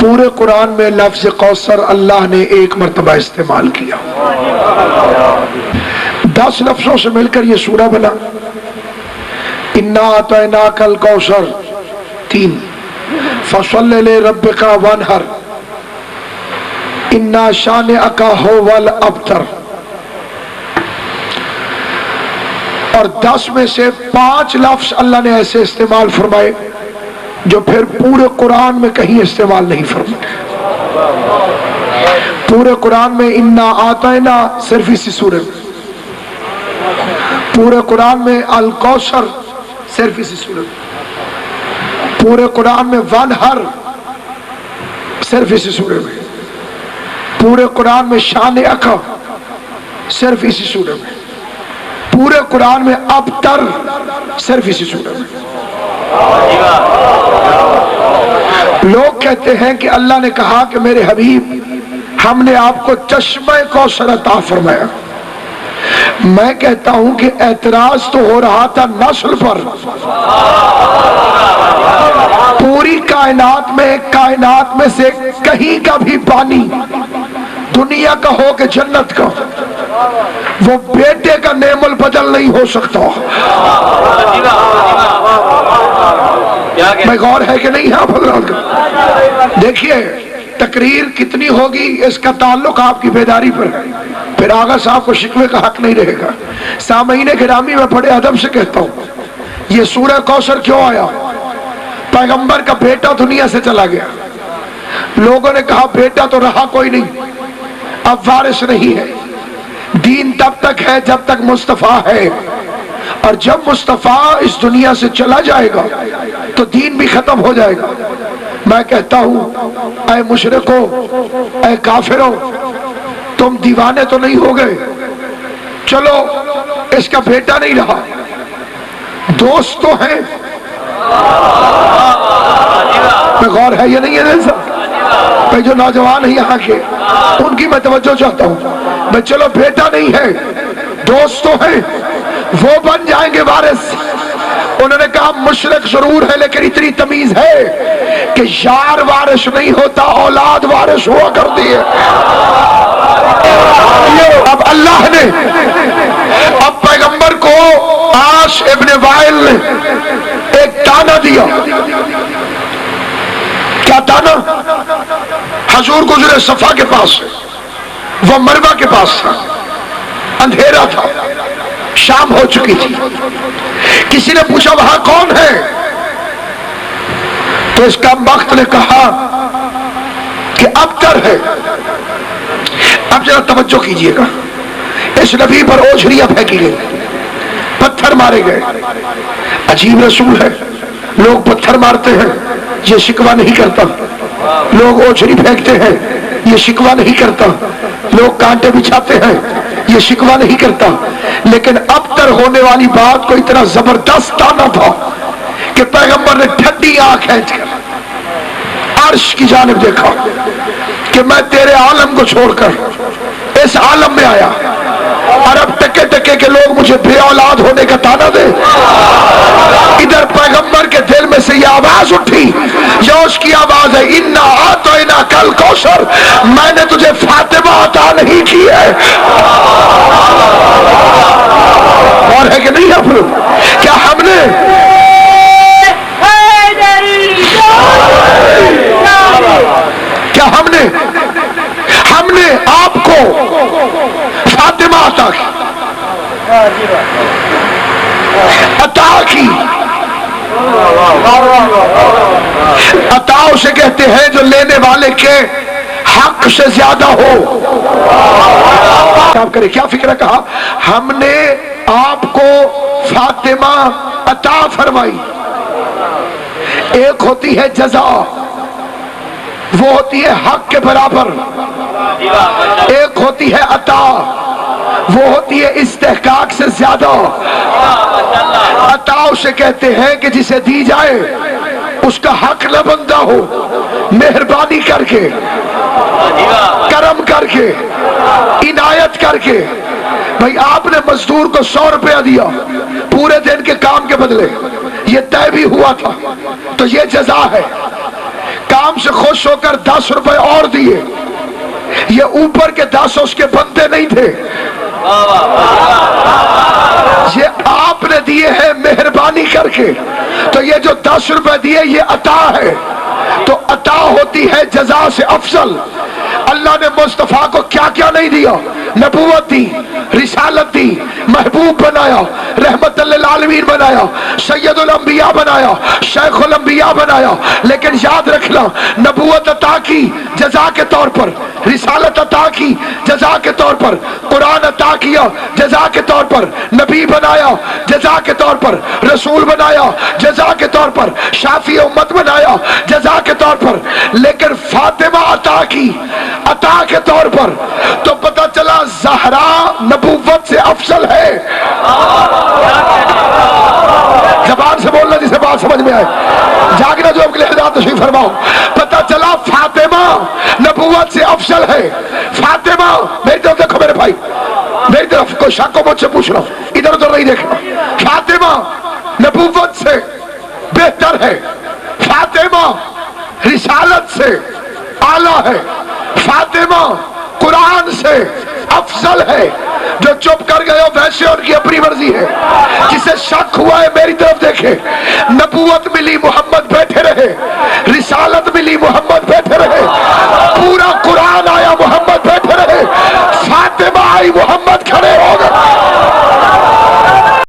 پورے قرآن میں لفظ کوثر اللہ نے ایک مرتبہ استعمال کیا. 10 لفظوں سے مل کر یہ سورہ بنا. انا اعطیناک الکوثر 3، فصل لربک وانحر، انا شانئک ھو الابتر. اور 10 میں سے 5 لفظ اللہ نے ایسے استعمال فرمائے جو پھر پورے قرآن میں کہیں استعمال نہیں فرمائے. پورے قرآن میں انا اعطینا صرف اسی سورے میں، پورے قرآن میں الکوثر صرف اسی سورے میں، پورے قرآن میں وانحر صرف اسی سورے میں، پورے قرآن میں شانئک صرف اسی سورے میں، پورے قرآن میں ابتر صرف اسی سورے میں. لوگ کہتے ہیں کہ اللہ نے کہا کہ میرے حبیب ہم نے آپ کو چشمہ کوثر عطا فرمایا. میں کہتا ہوں کہ اعتراض تو ہو رہا تھا نسل پر. پوری کائنات میں سے کہیں کا بھی پانی دنیا کا ہو کہ جنت کا، وہ بیٹے کا نعم البدل نہیں ہو سکتا. میں غور ہے کہ نہیں آپ حضرات کا؟ دیکھیے تقریر کتنی ہوگی اس کا تعلق آپ کی بیداری پر ہے، پھر آغا صاحب کو شکوے کا حق نہیں رہے گا. سامعین گرامی میں بڑے ادب سے کہتا ہوں، یہ سورہ کوثر کیوں آیا؟ پیغمبر کا بیٹا دنیا سے چلا گیا. لوگوں نے کہا بیٹا تو رہا کوئی نہیں، اب وارث نہیں ہے. دین تب تک ہے جب تک مصطفیٰ ہے، اور جب مصطفیٰ اس دنیا سے چلا جائے گا تو دین بھی ختم ہو جائے گا. میں کہتا ہوں اے مشرکو، اے کافرو، تم دیوانے تو نہیں ہو گئے؟ چلو اس کا بیٹا نہیں رہا، دوست تو ہیں. میں غور ہے یہ نہیں ہے ایسا؟ میں جو نوجوان ہیں یہاں کے ان کی میں توجہ چاہتا ہوں. میں چلو بیٹا نہیں ہے، دوست تو ہیں، وہ بن جائیں گے وارث. انہوں نے کہا مشرک ضرور ہے لیکن اتنی تمیز ہے کہ یار وارث نہیں ہوتا، اولاد وارث ہوا کرتی ہے. اب اللہ نے اب پیغمبر کو عاص ابن وائل نے ایک تانا دیا. کیا تانا؟ حضور گزرے صفا کے پاس سے، وہ مروہ کے پاس تھا، اندھیرا تھا، شام ہو چکی تھی. کسی نے پوچھا وہاں کون ہے؟ تو اس کا وقت نے کہا کہ ابتر ہے. اب ذرا توجہ کیجئے گا، اس نبی پر اوجھریاں پھینکی گئی، پتھر مارے گئے. عجیب رسول ہے، لوگ پتھر مارتے ہیں یہ شکوہ نہیں کرتا، لوگ اوجھری پھینکتے ہیں یہ شکوہ نہیں کرتا، لوگ کانٹے بچھاتے ہیں یہ شکوہ نہیں کرتا. لیکن ابتر ہونے والی بات کو اتنا زبردست تانا تھا کہ پیغمبر نے ٹھنڈی آنکھ کھینچ کر عرش کی جانب دیکھا کہ میں تیرے عالم کو چھوڑ کر اس عالم میں آیا، اور اب ٹکے ٹکے کے لوگ مجھے بے اولاد ہونے کا تانا دے. ادھر پیغمبر کے دل میں سے یہ آواز اٹھی، یہ اس کی آواز ہے، انا اعطیناک الکوثر، میں نے تجھے فاطمہ عطا نہیں کی ہے. اور ہے کہ نہیں ہے پھر؟ کیا ہم نے آپ کو فاطمہ عطا کی؟ عطا اسے کہتے ہیں جو لینے والے کے حق سے زیادہ ہو. کیا فکر کہا؟ ہم نے آپ کو فاطمہ عطا فرمائی. ایک ہوتی ہے جزا، وہ ہوتی ہے حق کے برابر. ایک ہوتی ہے عطا، وہ ہوتی ہے استحقاق سے زیادہ. عطا اسے کہتے ہیں کہ جسے دی جائے اس کا حق نہ بندہ ہو، مہربانی کر کے، کرم کر کے، عنایت کر کے. بھائی آپ نے مزدور کو 100 روپیہ دیا پورے دن کے کام کے بدلے، یہ طے بھی ہوا تھا تو یہ جزا ہے. کام کام سے خوش ہو کر 10 روپے اور دیے. یہ اوپر کے 10 اس کے بندے نہیں تھے، یہ آپ نے دیے ہیں مہربانی کر کے. تو یہ جو 10 روپے دیے یہ عطا ہے. تو عطا ہوتی ہے جزا سے افضل. اللہ نے مصطفیٰ کو کیا کیا نہیں دیا؟ نبوت دی، رسالت دی، محبوب بنایا، رحمت للعالمین بنایا، سید الانبیاء بنایا، شیخ الانبیاء بنایا. لیکن یاد رکھنا، نبوت عطا کی جزا کے طور پر، رسالت عطا کی جزا کے طور پر، قرآن عطا کیا جزا کے طور پر، نبی بنایا جزا کے طور پر، رسول بنایا جزا کے طور پر، شافی امت بنایا جزا کے طور پر. لیکن فاطمہ عطا کی عطا کے طور پر. تو پتہ چلا زہرا نبوت سے افضل ہے. زبان سے بولنا جسے بات سمجھ میں آئے. جاگنا جو اگلے حضرات تشریف فرماؤ. پتہ چلا فاطمہ نبوت سے افضل ہے. فاطمہ، میری طرف دیکھو میرے بھائی، میری طرف، کوئی شک کو مجھ سے پوچھ رہا ہوں، ادھر ادھر نہیں دیکھنا. فاطمہ نبوت سے بہتر ہے. فاطمہ رسالت سے اعلیٰ ہے. فاطمہ قرآن سے افضل ہے. جو چپ کر گئے ہو ویسے ان کی اپنی مرضی ہے. جسے شک ہوا ہے میری طرف دیکھے. نبوت ملی، محمد بیٹھے رہے،